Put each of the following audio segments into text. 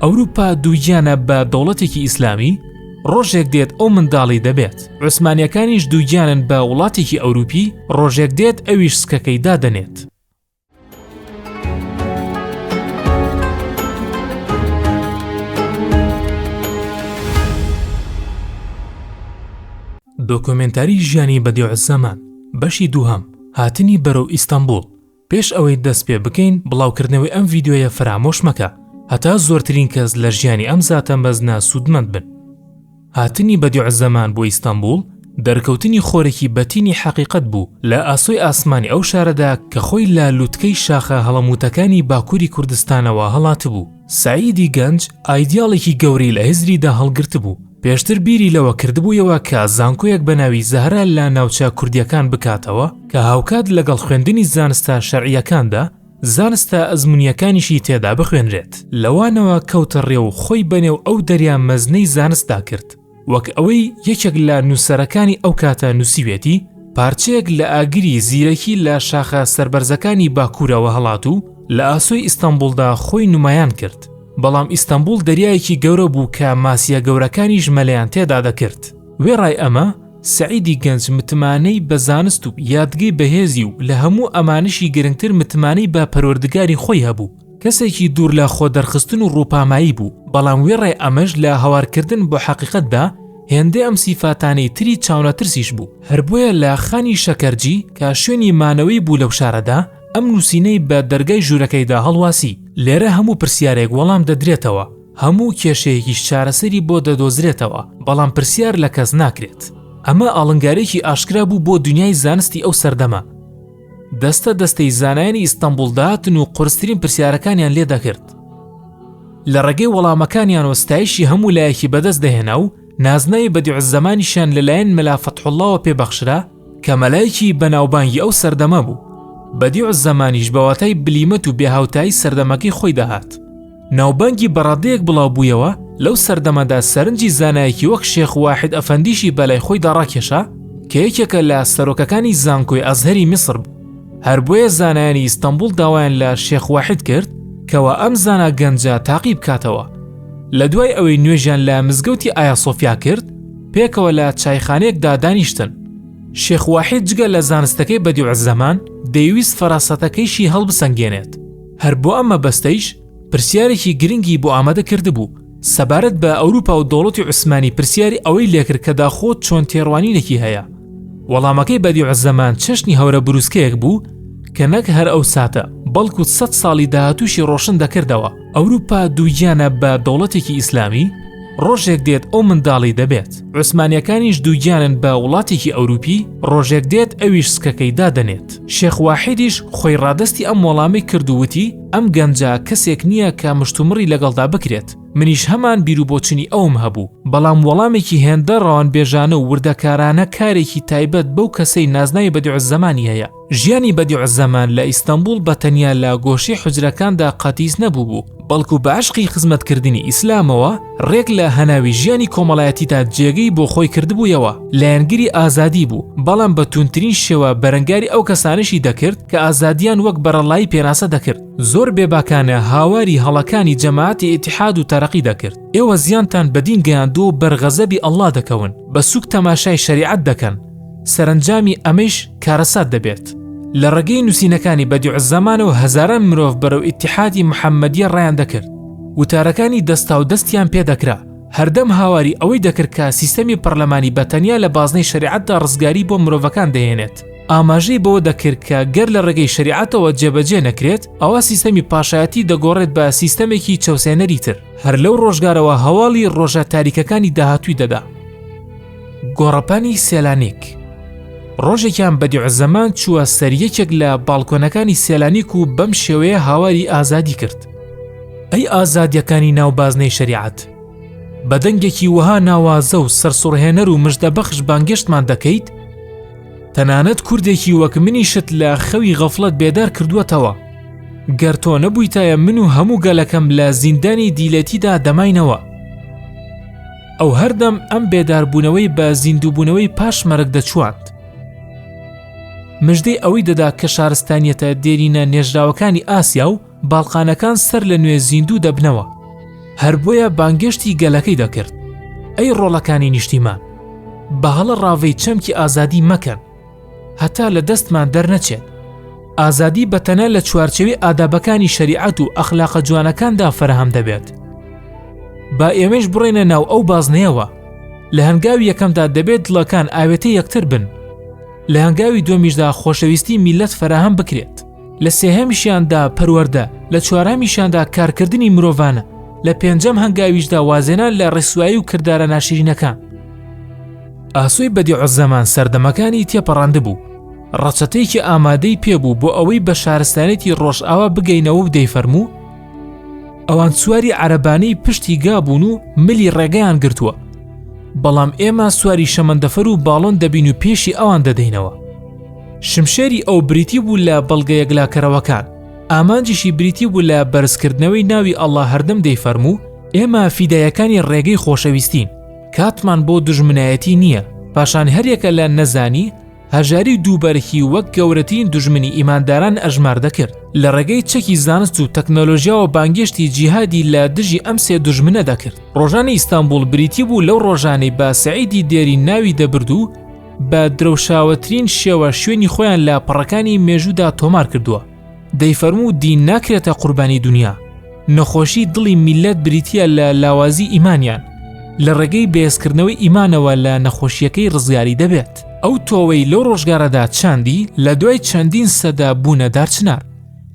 ئەوروپا دووگیانە بە دەوڵەتێکی ئیسلامی، ڕۆژێک دێت ئەو منداڵی دەبێت. عوسمانیەکانیش دووگیانن بە وڵاتێکی ئەوروپی، ڕۆژێک دێت ئەویش سکەکەی دادەنێت. دۆکۆمنتاری ژیانی بەدیعوزەمان بەشی دووهەم، هاتنی بەرەو ئیستانبول. پێش ئەوەی دەست پێ بکەین بڵاوکردنەوەی ئەم ڤیدیۆیە فرامۆش مەکە هەتا زۆرترین کەس لە ژیانی ئەم زاتە مەزنە سوودمەند بن. هاتنی بەدیعوزەمان بۆ ئیستانبول دەرکەوتنی خۆرێکی بەتینی حەقیقەت بوو لە ئاسۆی ئاسمانی ئەو شارەدا کە خۆی لە لووتکەی شاخە هەڵەموتەکانی باکووری کوردستانەوە هەڵات بوو. سعیدی گەنج ئایدیاڵێکی گەورەی لە هێزریدا هەڵگرت بوو. پێشتر بیری لەوە کردبوویەوە کە زانکۆیەک بە ناوی زەهرا لە ناوچە کوردیەکان بکاتەوە کە هاوکات لەگەڵ خوێندنی زانستە شەرعیەکاندا زانستە ئەزمونیەکانیشی تێدا بخوێنرێت. لەوانەوە کەوتە ڕێ و خۆی بەنێو ئەو دەریا مەزنەی زانستدا کرد، وەک ئەوەی یەکێک لە نووسەرەکانی ئەو کاتە نووسیوێتی پارچەیەک لە ئاگری زیرەکی لە شاخە سەربەرزەکانی باکوورەوە هەڵات و لە ئاسۆی ئیستانبولدا خۆی نمایان کرد. بەڵام ئیستانبول دەریایەکی گەورە بوو کە ماسیە گەورەکانیش مەلەیان تێدا دەکرد. وێڕای ئەمە سعیدی گەنج متمانەی بە زانست و یادگەی بەهێزی و لە هەموو ئەمانشی گرنگتر متمانەی بە پەروەردگاری خۆی هەبوو. کەسێکی دوور لە خۆدەرخستن و ڕووپامایی بوو، بەڵام وێڕای ئەمەش لە هەوارکردن بۆ حەقیقەتدا هێندەی ئەم سیفاتانەی تری چاونەترسیش بوو. هەر بۆیە لە خانی شەکەرجی کە شوێنی مانەوەی بوو لەو شارەدا ئەم نووسینەی بە دەرگای ژوورەکەیدا هەڵواسی. لێرە هەموو پرسیارێک وەڵام دەدرێتەوە، هەموو کێشەیەکیش چارەسەری بۆ دەدۆزرێتەوە، بەڵام پرسیار لە کەس ناکرێت. ئەمە ئاڵنگارێکی ئاشکرا بوو بۆ دنیای زانستی ئەو سەردەما. دەستەی زانایانی ئیستانبول داهاتن و قورسترین پرسیارەکانیان لێ دەکرد. لە ڕێگەی وەڵامەکانیان وەستایشی هەموو لایەکی بەدەست دەهێنا و نازنای بەدیعوزەمانیشان لەلایەن مەلا فەتحوڵڵاوە پێبەخشرا کە مەلایەکی بەناوبانگی ئەو سەردەما بوو. بەدیعوزەمانیش بەواتای بلیمەت و بێهاوتایی سەردەمەکەی خۆی داهات. ناوبانگی بەڕادەیەک بڵاو بوویەوە لەو سەردەمەدا سەرنجی زانایەکی وەک شێخ واحد ئەفەندیشی بەلای خۆیدا ڕاکێشا کە یەکێکە لە سەرۆکەکانی زانکۆی ئەزهەری میسر بوو. هەر بۆیە زانایانی ئیستانبول داوایان لە شێخ واحد کرد کەوە ئەم زانا گەنجە تاقی بکاتەوە. لە دوای ئەوەی نوێژیان لە مزگەوتی ئایا سۆفیا کرد، پێکەوە لە چایخانەیەکدا دانیشتن. شێخ واحد جگە لە زانستەکەی بەدیعوزەمان دەیویست فەراسەتەکەیشی هەڵبسەنگێنێت. هەر بۆ ئەمە بەستەیش پرسیارێکی گرنگی بۆ ئامادە کرد بوو سەبارەت بە ئەوروپا و دەوڵەتی عوسمانی پرسیاری ئەوەی لێکرد کە داخۆت چۆن تێڕوانینێکی هەیە. وەڵامەکەی بەدیعوزەمان چەشنی هەورە بروسکەیەک بوو کە نەک هەر ئەو ساتە بەڵکو 100 ساڵی داهاتووشی ڕۆشن دەکردەوە. ئەوروپا دووگیانە بە دەوڵەتێکی ئیسلامی، ڕۆژێک دێت ئەو منداڵی دەبێت. عوسمانیەکانیش دووگیانن بە وڵاتێکی ئەوروپی، ڕۆژێک دێت ئەویش سکەکەی دادەنێت. شێخ واحیدیش خۆی ڕادستی ئەم وەڵامی کردووتی ئەم گەنجە کەسێک نییە کە مشتومڕی لەگەڵدا بکرێت. منیش هەمان بیرروبۆچنی ئەوم هەبوو، بەڵام وەڵامێکی هێندە ڕەوانبێژانە و وردەکارانە کارێکی تایبەت بەو کەسەی نازنای بەدیعوزەمانی هەیە. ژیانی بەدیعوزەمان لە ئیستانبول بەتەنیا لە گۆشەی حوجرەکاندا قەتیس نەبوو بوو، بەڵکو بە عشقی خزمەتکردنی ئیسلامەوە ڕێک لە هەناوی ژیانی کۆمەڵایەتیدا جێگەی بۆ خۆی کردبوویەوە. لایەنگری ئازادی بوو، بەڵام بە توندترین شێوە بەرەنگاری ئەو کەسانشی دەکرد کە ئازادیان وەک بەرەڵایی پێناسە دەکرد. زۆر بێباکانە هاواری هەڵەکانی جەماعەتی ئیتیحاد و تەرەقی دەکرد. ئێوە زیانتان بەدین گەیاندووە بەرغەزەبی ئەڵڵا دەکەون، بە سوک تەماشای شەریعەت دەکەن، سەرنجامی ئەمەش کارەسات دەبێت. لە ڕێگەی نووسینەکانی بەدیعوزەمانەوە هەزاران مرۆڤ بەرەو ئیتیحادی محەممەدیە ڕایان دەکرد. وتارەکانی دەستا و دەستیان پێدەکرا، هەردەم هاواری ئەوەی دەکرد کە سیستەمی پەرلەمانی بەتەنیا لە بازنەی شەریعەتدا ڕزگاری بۆ مرۆڤەکان دەهێنێت. ئاماژەی بەوە دەکرد کە گەر لە ڕێگەی شەریعەتەوە جێبەجێ نەکرێت، ئەوە سیستەمی پاشایەتی دەگۆڕێت بە سیستەمێکی چەوسێنەری تر. هەر لەو ڕۆژگارەوە هەواڵی ڕۆژە تاریکەکانی داهاتووی دەدا. گۆڕەپانی سێلانیک. ڕۆژێکیان بەدیعوزەمان چووە سەر یەکێک لە باڵکۆنەکانی سێلانیک و بەم شێوەیە هاواری ئازادی کرد. ئەی ئازادیەکانی ناوبازنەی شەریعەت، بەدەنگێکی وەها ناوازە و سەرسوڕهێنەر و مژدەبەخش بانگێشتمان دەکەیت؟ تەنانەت کوردێکی وەک منیشت لە خەوی غەفڵەت بێدار کردووەتەوە. گەر تۆ نەبوویتایە من و هەموو گەلەکەم لە زیندانی دیلەتیدا دەماینەوە. ئەو هەردەم ئەم بێداربوونەوەی بە زیندووبوونەوەی پاش مەرگ دەچواند. مژدەی ئەوەی دەدا کە شارستانیەتە دێرینە نێژراوەکانی ئاسیا و باڵقانەکان سەر لە نوێ زیندوو دەبنەوە. هەر بۆیە بانگێشتی گەلەکەی دەکرد: ئەی ڕۆڵەکانی نیشتیمان، بە هەڵە ڕاوەی چەمکی ئازادی مەکەن هەتا لە دەستمان دەرنەچێت. ئازادی بەتەنە لە چوارچەوەی ئادابەکانی شەریعەت و ئەخلاقە جوانەکاندا فەرەهەم دەبێت. با ئێمەش بڕێنە ناو ئەو بازنەیەوە. لە هەنگاوی یەکەمدا دەبێت دڵەکان ئاوێتەی یەکتر بن، لە هەنگاوی دووەمیشدا خۆشەویستی میلەت فەرەهەم بکرێت، لە سێهەمیشیاندا پەروەردە، لە چوارەمیشیاندا کارکردنی مرۆڤانە، لە پێنجەم هەنگاویشدا وازێنان لە ڕێسوایی و کردارە ناشرینەکان. ئاسۆی بەدیعوزەمان سەردەمەکانی تێپەڕاند بوو، ڕەچەتەیەکی ئامادەی پێبوو بۆ ئەوەی بە شارستانێتی ڕۆژئاوا بگەینەوە و دەیفەرموو: ئەوان سواری عەرەبانەی پشتی گابوون و ملی ڕێگەیان گرتووە، بەڵام ئێمە سواری شەمەندەفەر و باڵۆن دەبین و پێشی ئەوان دەدەینەوە. شمشێری ئەو بریتی بوو لە بەڵگە یەکلاکەرەوەکان، ئامانجیشی بریتی بوو لە بەرزکردنەوەی ناوی ئەڵڵا هەردەم دەیفەرموو: ئێمە فیدایەکانی ڕێگەی خۆشەویستین، کاتمان بۆ دوژمنایەتی نییە. پاشان هەرێکە لە نەزانی هەژاری دووبەرخی وەک گەورەترین دوژمنی ئیمانداران ئەژمار دەکرد. لە ڕێگەی چەکی زانست و تەکنۆلۆژیاوە بانگێشتی جیهادی لە دژی ئەم سێ دوژمنە دەکرد. ڕۆژانی ئیستانبول بریتی بوو لەو ڕۆژانەی بە سەعیدی دێری ناوی دەبرد و بە درەوشاوەترین شێوە شوێنی خۆیان لە پەڕەکانی مێژوودا تۆمار کردووە. دەیفەرموو دین ناکرێتە قوربانی دنیا، نەخۆشی دڵی میلەت بریتیە لە لاوازی ئیمانیان، لە ڕێگەی بێزکردنەوەی ئیمانەوە لە نەخۆشیەکەی ڕزگاری دەبێت. ئەو تۆوەی لەو ڕۆژگارەدا چاندی لە دوای چەندین سەدا بوونە دارچنار.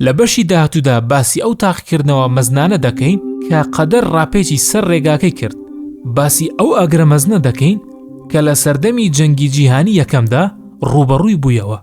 لە بەشی داهاتوودا باسی ئەو تاقیکردنەوە مەزنانە دەکەین کە قەدەر ڕاپێکی سەر ڕێگاکەی کرد. باسی ئەو ئەگرە مەزنە دەکەین کە لە سەردەمی جەنگی جیهانی یەکەمدا ڕوبەڕووی بوویەوە.